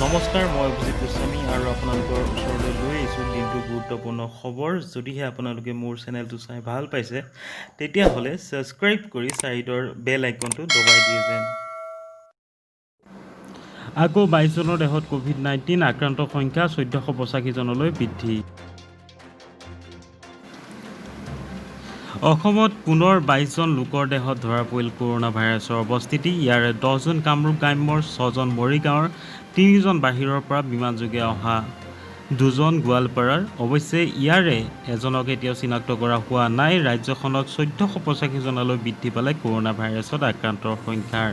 নমস্কাৰ, মই অভিজিত গোস্বামী আৰু আপোনালোকৰ ওচৰলৈ লৈ আহিছোঁ দিনটো গুৰুত্বপূৰ্ণ খবৰ। যদিহে আপোনালোকে মোৰ চেনেলটো চাই ভাল পাইছে তেতিয়াহ'লে ছাবস্ক্ৰাইব কৰি ছাইডৰ বেল আইকনটো দবাই দিয়ে যেন। আকৌ 22 জনৰ দেহত COVID-19 আক্ৰান্তৰ সংখ্যা 1485 জনলৈ বৃদ্ধি। অসমত পুনৰ 22 জন লোকৰ দেহত ধৰা পৰিল কৰোনা ভাইৰাছৰ অৱস্থিতি। ইয়াৰে 10 জন কামৰূপ গ্ৰাম্যৰ, 6 জন মৰিগাঁৱৰ, 3 জন বাহিৰৰ পৰা বিমানযোগে অহা, 2 জন গোৱালপাৰাৰ। অৱশ্যে ইয়াৰে এজনক এতিয়াও চিনাক্ত কৰা হোৱা নাই। ৰাজ্যখনত 1485 জনলৈ বৃদ্ধি পালে কৰোনা ভাইৰাছত আক্ৰান্তৰ সংখ্যাৰ।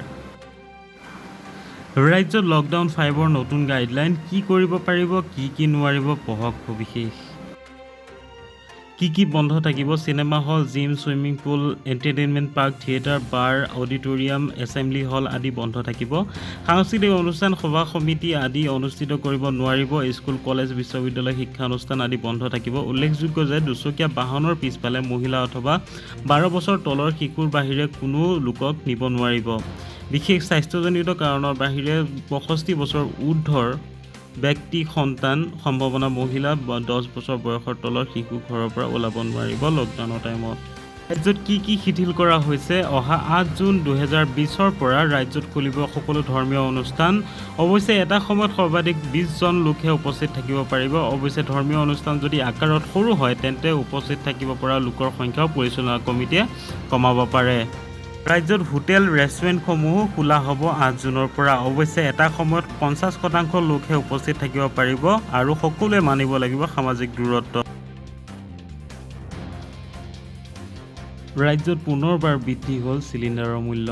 ৰাজ্যত লকডাউন 5ৰ নতুন গাইডলাইন। কি কৰিব পাৰিব, কি নোৱাৰিব, পঢ়ক সবিশেষ। কি বন্ধ থাকিব? Cinema hall, gym, swimming pool, entertainment park, theatre, bar, auditorium, assembly hall আদি বন্ধ থাকিব। সাংস্কৃতিক অনুষ্ঠান, সভা সমিতি আদি অনুষ্ঠিত কৰিব নোৱাৰিব। স্কুল, কলেজ, বিশ্ববিদ্যালয়, শিক্ষানুষ্ঠান আদি বন্ধ থাকিব। উল্লেখযোগ্য যে দুচকীয়া বাহনৰ পিছফালে মহিলা অথবা 12 বছৰ তলৰ শিশুৰ বাহিৰে কোনো লোকক নিব নোৱাৰিব। বিশেষ স্বাস্থ্যজনিত কাৰণৰ বাহিৰে 65 বছৰ ঊৰ্ধ্বৰ ব্যক্তি, সন্তান, সম্ভাৱনা মহিলা, 10 বছৰ বয়সৰ তলৰ শিশু ঘৰৰ পৰা ওলাব নোৱাৰিব লকডাউনৰ টাইমত। ৰাজ্যত কি শিথিল কৰা হৈছে? অহা 8 জুন 2020ৰ পৰা ৰাজ্যত খুলিব সকলো ধৰ্মীয় অনুষ্ঠান। অৱশ্যে এটা সময়ত সৰ্বাধিক 20 জন লোকহে উপস্থিত থাকিব পাৰিব। অৱশ্যে ধৰ্মীয় অনুষ্ঠান যদি আকাৰত সৰু হয় তেন্তে উপস্থিত থাকিব পৰা লোকৰ সংখ্যাও পৰিচালনা কমিটিয়ে কমাব পাৰে। ৰাজ্যত হোটেল, ৰেষ্টুৰেণ্টসমূহো খোলা হ'ব 8 জুনৰ পৰা। অৱশ্যে এটা সময়ত 50% লোকহে উপস্থিত থাকিব পাৰিব আৰু সকলোৱে মানিব লাগিব সামাজিক দূৰত্ব। ৰাজ্যত পুনৰবাৰ বৃদ্ধি হ'ল চিলিণ্ডাৰৰ মূল্য।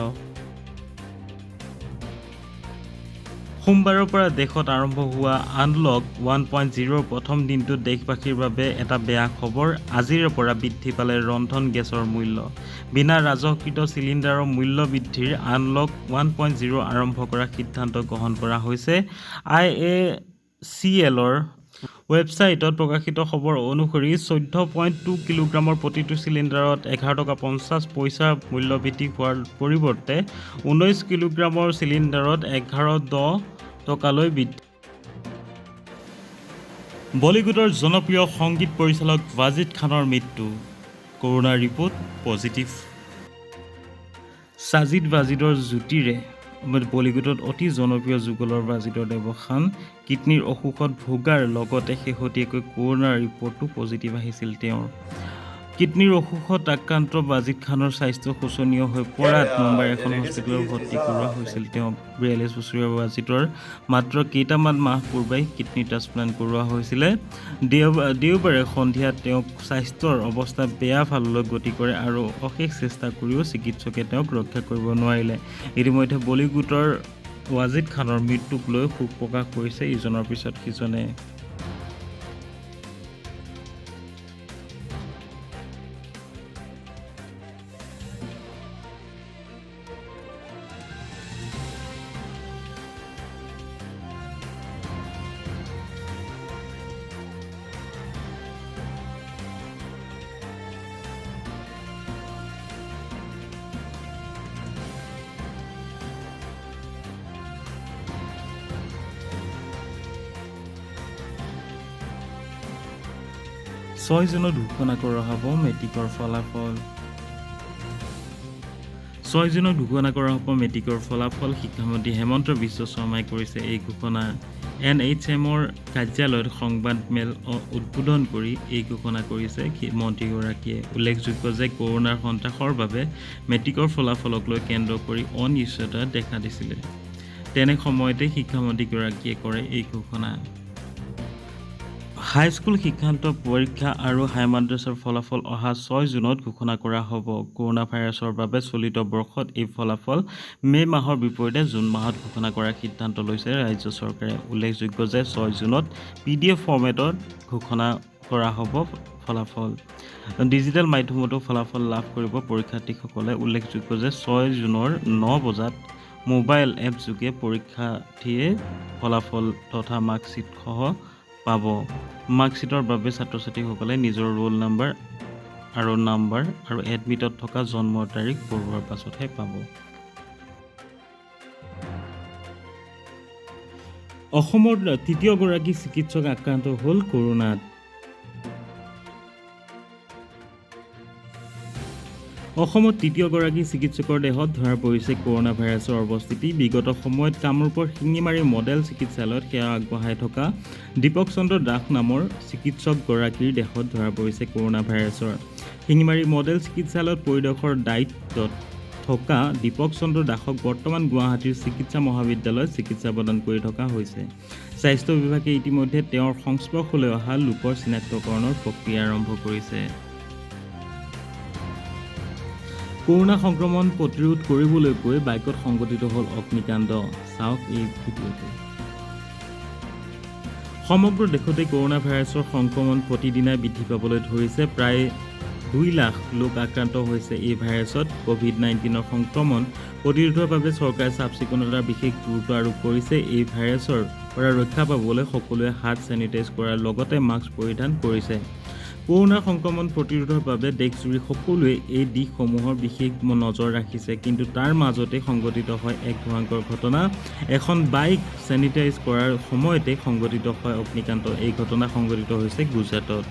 সোমবাৰৰ পৰা দেশত আৰম্ভ হোৱা আনলক 1.0ৰ প্ৰথম দিনটোত দেশবাসীৰ বাবে এটা বেয়া খবৰ। আজিৰে পৰা বৃদ্ধি পালে ৰন্ধন গেছৰ মূল্য। বিনা ৰাজহকৃত চিলিণ্ডাৰৰ মূল্য বৃদ্ধিৰ আনলক 1.0 আৰম্ভ কৰাৰ সিদ্ধান্ত গ্ৰহণ কৰা হৈছে। IACLৰ ৱেবছাইটত প্ৰকাশিত খবৰ অনুসৰি 14.2 কিলোগ্ৰামৰ প্ৰতিটো চিলিণ্ডাৰত 11 টকা 50 পইচা মূল্য বৃদ্ধি হোৱাৰ পৰিৱৰ্তে 19 কিলোগ্ৰামৰ চিলিণ্ডাৰত 11.10 টকালৈ বৃদ্ধি। বলীউডৰ জনপ্ৰিয় সংগীত পৰিচালক ৱাজিদ খানৰ মৃত্যু। Corona report positive. ছাজিদ ৱাজিদৰ জুতিৰে বলীউডত অতি জনপ্ৰিয় যুগলৰ ৱাজিদৰ দেৱখান কিডনীৰ অসুখত ভোগাৰ লগতে শেহতীয়াকৈ কৰোনাৰ ৰিপৰ্টটো পজিটিভ আহিছিল তেওঁৰ। কিডনীৰ অসুখত আক্ৰান্ত ৱাজিদ খানৰ স্বাস্থ্য শোচনীয় হৈ পৰাত মুম্বাইৰ এখন হস্পিটেলত ভৰ্তি কৰোৱা হৈছিল তেওঁক। 42 বছৰীয়া ৱাজিদৰ মাত্ৰ কেইটামান মাহ পূৰ্বে কিডনী ট্ৰান্সপ্লাণ্ট কৰোৱা হৈছিলে। দেওবাৰে সন্ধিয়া তেওঁক স্বাস্থ্যৰ অৱস্থা বেয়া ফাললৈ গতি কৰে আৰু অশেষ চেষ্টা কৰিও চিকিৎসকে তেওঁক ৰক্ষা কৰিব নোৱাৰিলে। ইতিমধ্যে বলীউডৰ ৱাজিদ খানৰ মৃত্যুক লৈ শোক প্ৰকাশ কৰিছে ইজনৰ পিছত সিজনে। ছয় জুনত ঘোষণা কৰা হ'ব মেট্ৰিকৰ ফলাফল। 6 জুনত ঘোষণা কৰা হ'ব মেট্ৰিকৰ ফলাফল। শিক্ষামন্ত্ৰী হেমন্ত বিশ্ব শৰ্মাই কৰিছে এই ঘোষণা। NHMৰ কাৰ্যালয়ত সংবাদ মেল উদ্বোধন কৰি এই ঘোষণা কৰিছে মন্ত্ৰীগৰাকীয়ে। উল্লেখযোগ্য যে কৰোনাৰ সন্ত্ৰাসৰ বাবে মেট্ৰিকৰ ফলাফলক লৈ কেন্দ্ৰ কৰি অনিশ্চয়তা দেখা দিছিলে। তেনে সময়তে শিক্ষামন্ত্ৰীগৰাকীয়ে কৰে এই ঘোষণা। হাইস্কুল শিক্ষান্ত পৰীক্ষা আৰু হাই মাদ্ৰাছাৰ ফলাফল অহা 6 জুনত ঘোষণা কৰা হ'ব। কৰোনা ভাইৰাছৰ বাবে চলিত বৰ্ষত এই ফলাফল মে' মাহৰ বিপৰীতে জুন মাহত ঘোষণা কৰাৰ সিদ্ধান্ত লৈছে ৰাজ্য চৰকাৰে। উল্লেখযোগ্য যে 6 জুনত PDF ফৰ্মেটত ঘোষণা কৰা হ'ব ফলাফল। ডিজিটেল মাধ্যমতো ফলাফল লাভ কৰিব পৰীক্ষাৰ্থীসকলে। উল্লেখযোগ্য যে 6 জুনৰ 9 বজাত মোবাইল এপ যোগে পৰীক্ষাৰ্থীয়ে ফলাফল তথা মাৰ্কশ্বিট সহ পাব। মাৰ্কশ্বিটৰ বাবে ছাত্ৰ-ছাত্ৰীসকলে নিজৰ ৰোল নম্বৰ আৰু এডমিটত থকা জন্মৰ তাৰিখ ভৰোৱাৰ পাছতহে পাব। অসমৰ তৃতীয়গৰাকী চিকিৎসক আক্ৰান্ত হ'ল কৰোনাত। অসমত তৃতীয়গৰাকী চিকিৎসকৰ দেহত ধৰা পৰিছে কৰোনা ভাইৰাছৰ অৱস্থিতি। বিগত সময়ত কামৰূপৰ শিঙিমাৰী মডেল চিকিৎসালয়ত সেৱা আগবঢ়াই থকা দীপক চন্দ্ৰ দাস নামৰ চিকিৎসকগৰাকীৰ দেহত ধৰা পৰিছে কৰোনা ভাইৰাছৰ। শিঙিমাৰী মডেল চিকিৎসালয়ত পৰিদৰ্শকৰ দায়িত্বত থকা দীপক চন্দ্ৰ দাসক বৰ্তমান গুৱাহাটীৰ চিকিৎসা মহাবিদ্যালয়ত চিকিৎসা প্ৰদান কৰি থকা হৈছে। স্বাস্থ্য বিভাগে ইতিমধ্যে তেওঁৰ সংস্পৰ্শলৈ অহা লোকৰ চিনাক্তকৰণৰ প্ৰক্ৰিয়া আৰম্ভ কৰিছে। কৰোনা সংক্ৰমণ প্ৰতিৰোধ কৰিবলৈ গৈ বাইকত সংঘটিত হ'ল অগ্নিকাণ্ড। চাওক এই ভিডিঅ'টো। সমগ্ৰ দেশতে কৰোনা ভাইৰাছৰ সংক্ৰমণ প্ৰতিদিনাই বৃদ্ধি পাবলৈ ধৰিছে। প্ৰায় 2 লাখ লোক আক্ৰান্ত হৈছে এই ভাইৰাছত। ক'ভিড-19 সংক্ৰমণ প্ৰতিৰোধৰ বাবে চৰকাৰে চাফ-চিকুণতাৰ বিশেষ গুৰুত্ব আৰোপ কৰিছে। এই ভাইৰাছৰ পৰা ৰক্ষা পাবলৈ সকলোৱে হাত চেনিটাইজ কৰাৰ লগতে মাস্ক পৰিধান কৰিছে। কৰোনা সংক্ৰমণ প্ৰতিৰোধৰ বাবে দেশজুৰি সকলোৱে এই দিশসমূহৰ বিশেষ নজৰ ৰাখিছে। কিন্তু তাৰ মাজতে সংঘটিত হয় এক ভয়ংকৰ ঘটনা। এখন বাইক চেনিটাইজ কৰাৰ সময়তে সংঘটিত হয় অগ্নিকাণ্ড। এই ঘটনা সংঘটিত হৈছে গুজৰাটত।